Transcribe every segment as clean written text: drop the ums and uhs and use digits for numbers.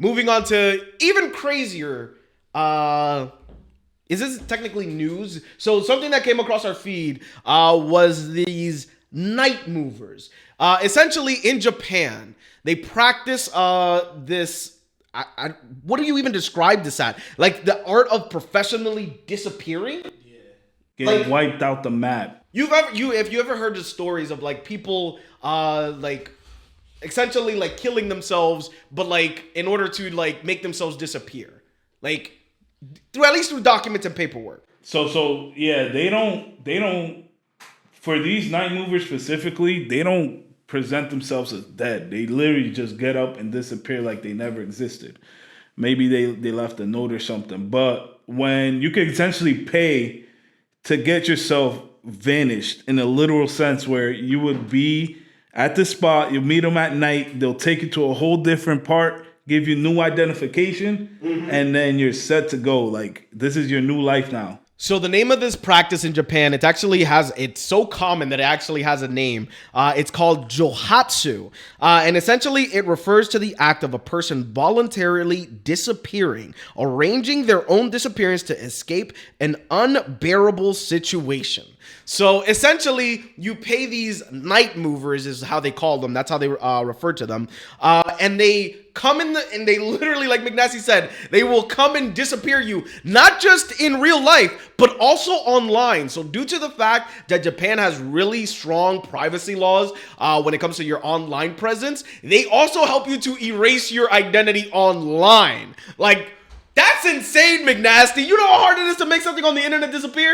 moving on to even crazier. Is this technically news? So something that came across our feed was these night movers. Essentially, in Japan, they practice this. What do you even describe this at? Like the art of professionally disappearing. Getting wiped out the map. If you ever heard the stories of like people like essentially like killing themselves, but like in order to like make themselves disappear, like through at least through documents and paperwork. So yeah, they don't for these night movers specifically, they don't present themselves as dead. They literally just get up and disappear like they never existed. Maybe they left a note or something. But when you can essentially pay to get yourself vanished in a literal sense, where you would be at the spot, you meet them at night, they'll take you to a whole different part, give you new identification, and then you're set to go. Like, this is your new life now. So the name of this practice in Japan, it's so common that it actually has a name. It's called Johatsu. And essentially it refers to the act of a person voluntarily disappearing, arranging their own disappearance to escape an unbearable situation. So essentially, you pay these night movers, is how they call them. That's how they refer to them. And they come and they literally, like McNasty said, they will come and disappear you, not just in real life, but also online. So due to the fact that Japan has really strong privacy laws when it comes to your online presence, they also help you to erase your identity online. Like, that's insane, McNasty. You know how hard it is to make something on the internet disappear?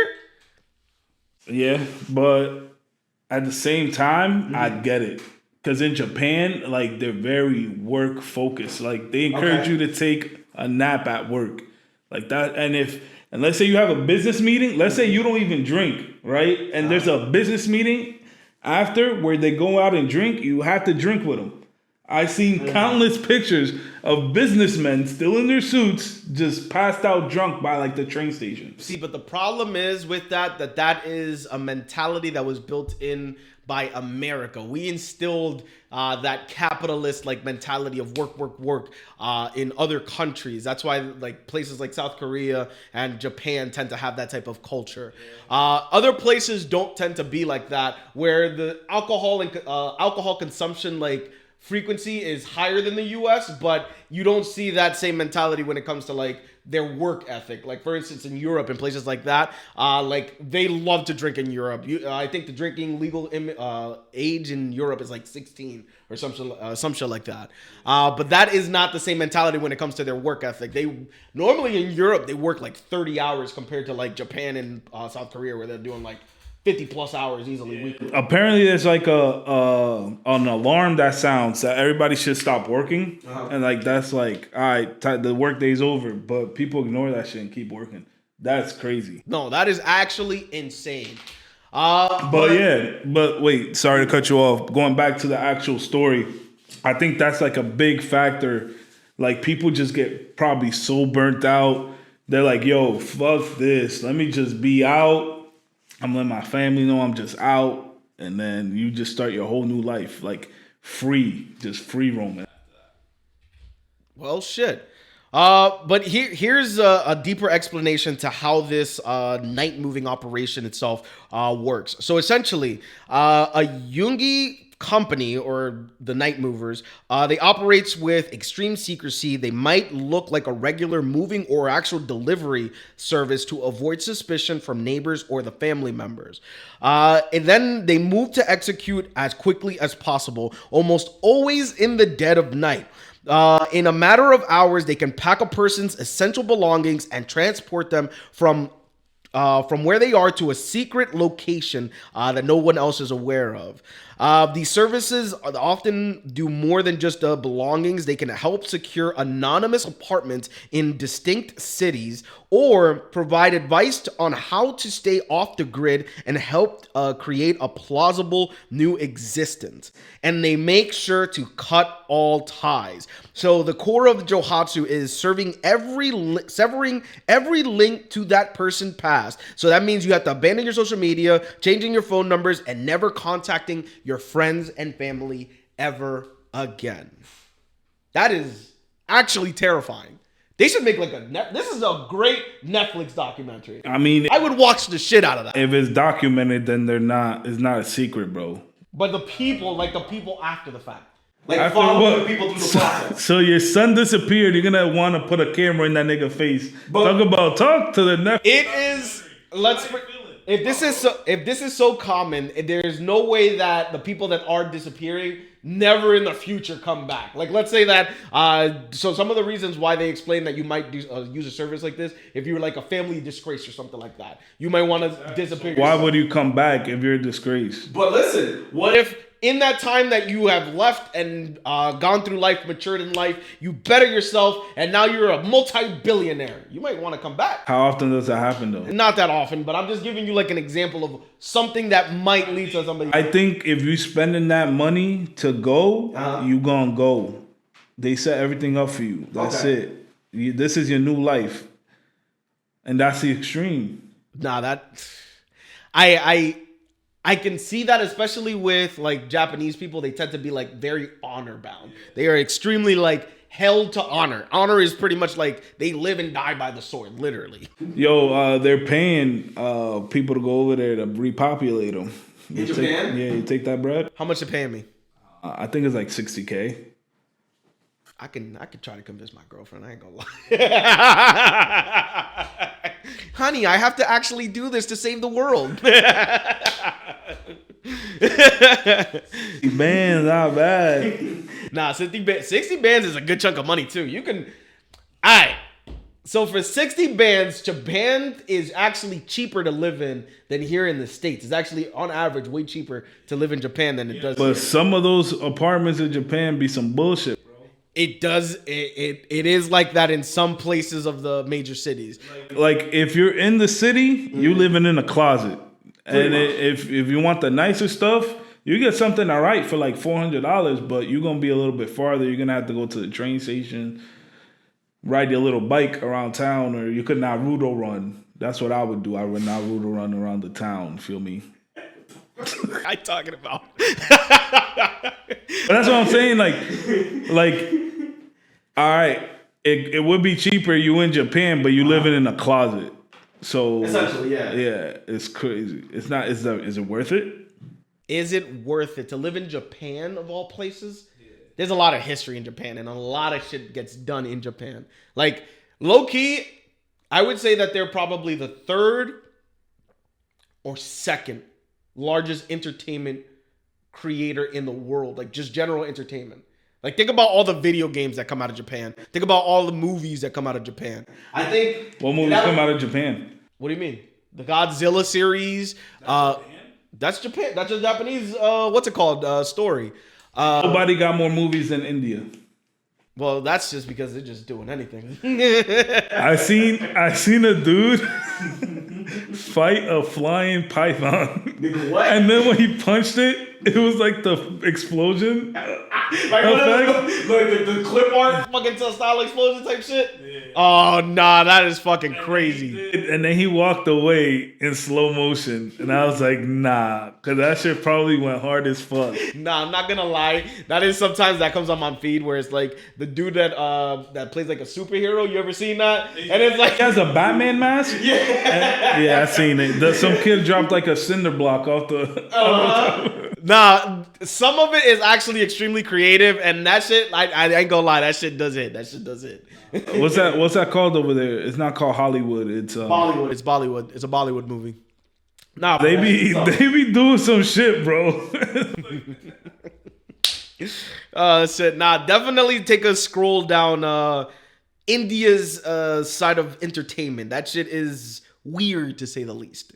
Yeah, but at the same time, I get it. Because in Japan, like, they're very work focused. Like, they encourage you to take a nap at work. Like that. And let's say you have a business meeting, let's say you don't even drink, right? And there's a business meeting after where they go out and drink, you have to drink with them. I've seen countless pictures of businessmen still in their suits, just passed out drunk by like the train station. See, but the problem is with that is a mentality that was built in by America. We instilled that capitalist like mentality of work in other countries. That's why like places like South Korea and Japan tend to have that type of culture. Other places don't tend to be like that, where the alcohol consumption like frequency is higher than the US, but you don't see that same mentality when it comes to like their work ethic. Like for instance, in Europe and places like that, like they love to drink in Europe. I think the drinking legal age in Europe is like 16 or some shit like that. But that is not the same mentality when it comes to their work ethic. They normally in Europe they work like 30 hours compared to like Japan and South Korea, where they're doing like 50 plus hours easily weekly. Apparently, there's like an alarm that sounds that everybody should stop working, and like that's like, all right, the work day's over, but people ignore that shit and keep working. That's crazy. No, that is actually insane. But wait, sorry to cut you off. Going back to the actual story, I think that's like a big factor. Like, people just get probably so burnt out. They're like, yo, fuck this. Let me just be out. I'm letting my family know I'm just out, and then you just start your whole new life, like just free roaming. Well, shit. But here's a deeper explanation to how this night moving operation itself works. So essentially, a Jungi company, or the night movers, they operates with extreme secrecy. They might look like a regular moving or actual delivery service to avoid suspicion from neighbors or the family members. And then they move to execute as quickly as possible, almost always in the dead of night. In a matter of hours, they can pack a person's essential belongings and transport them from where they are to a secret location that no one else is aware of. These services often do more than just belongings. They can help secure anonymous apartments in distinct cities, or provide advice on how to stay off the grid and help create a plausible new existence. And they make sure to cut all ties. So the core of Johatsu is severing every link to that person past. So that means you have to abandon your social media, changing your phone numbers, and never contacting your friends and family ever again. That is Actually terrifying. They should make like this is a great Netflix documentary. I mean, I would watch the shit out of that. if it's documented, then it's not a secret, bro. But the people after the fact. Like After following what? the people through the process. So your son disappeared. You're gonna want to put a camera in that nigga face. Talk to the Netflix. It is. If this is so common, there's no way that the people that are disappearing never in the future come back. Like, let's say that. So some of the reasons why they explain that you might use a service like this, if you were like a family disgrace or something like that, you might want to disappear. Why would you come back if you're a disgrace? But listen, what if in that time that you have left and gone through life, matured in life, you better yourself, and now you're a multi-billionaire? You might want to come back. How often does that happen, though? Not that often, but I'm just giving you like an example of something that might lead to somebody. I think if you spending that money to go, you gonna go. They set everything up for you. That's it. This is your new life, and that's the extreme. Nah, I can see that, especially with like Japanese people. They tend to be like very honor bound. They are extremely like held to honor. Honor is pretty much like they live and die by the sword, literally. Yo, they're paying people to go over there to repopulate them. In Japan? You take that bread. How much you paying me? I think it's like $60K. I can try to convince my girlfriend. I ain't gonna lie. Honey, I have to actually do this to save the world. 60 bands, not bad. Nah, 60 bands is a good chunk of money too. You can, all right. So for 60 bands, Japan is actually cheaper to live in than here in the States. It's actually on average way cheaper to live in Japan than it does. But here. some of those apartments in Japan be some bullshit. It does. It is like that in some places of the major cities. Like if you're in the city, you living in a closet, and if you want the nicer stuff, you get something all right for like $400. But you're gonna be a little bit farther. You're gonna have to go to the train station, ride your little bike around town, or you could Naruto run. That's what I would do. I would Naruto run around the town. Feel me? What I talking about? But that's what I'm saying. Like, all right, it would be cheaper you in Japan, but you living in a closet. So Essentially, yeah. Yeah, it's crazy. It's not. Is it worth it? Is it worth it to live in Japan of all places? Yeah. There's a lot of history in Japan, and a lot of shit gets done in Japan. Like low key, I would say that they're probably the third or second largest entertainment creator in the world, like just general entertainment. Like think about all the video games that come out of Japan. Think about all the movies that come out of Japan. I think what movies come out of Japan? What do you mean? The Godzilla series. That's Japan. That's a Japanese. What's it called? Story. Nobody got more movies than India. Well, that's just because they're just doing anything. I seen a dude fight a flying python. What? And then when he punched it, it was like the explosion. Like the clip art fucking style explosion type shit. Yeah. Oh nah, that is fucking crazy. And then he walked away in slow motion, and I was like, nah, because that shit probably went hard as fuck. Nah, I'm not gonna lie. That is sometimes that comes on my feed where it's like the dude that plays like a superhero. You ever seen that? And it's like he has a Batman mask. Yeah, yeah, I seen it. Some kid dropped like a cinder block off the. Nah, some of it is actually extremely creative, and that shit, I ain't gonna lie, that shit does it. That shit does it. What's that called over there? It's not called Hollywood. It's Bollywood. It's Bollywood. It's a Bollywood movie. Nah, they be doing some shit, bro. Shit. Nah, definitely take a scroll down India's side of entertainment. That shit is weird to say the least.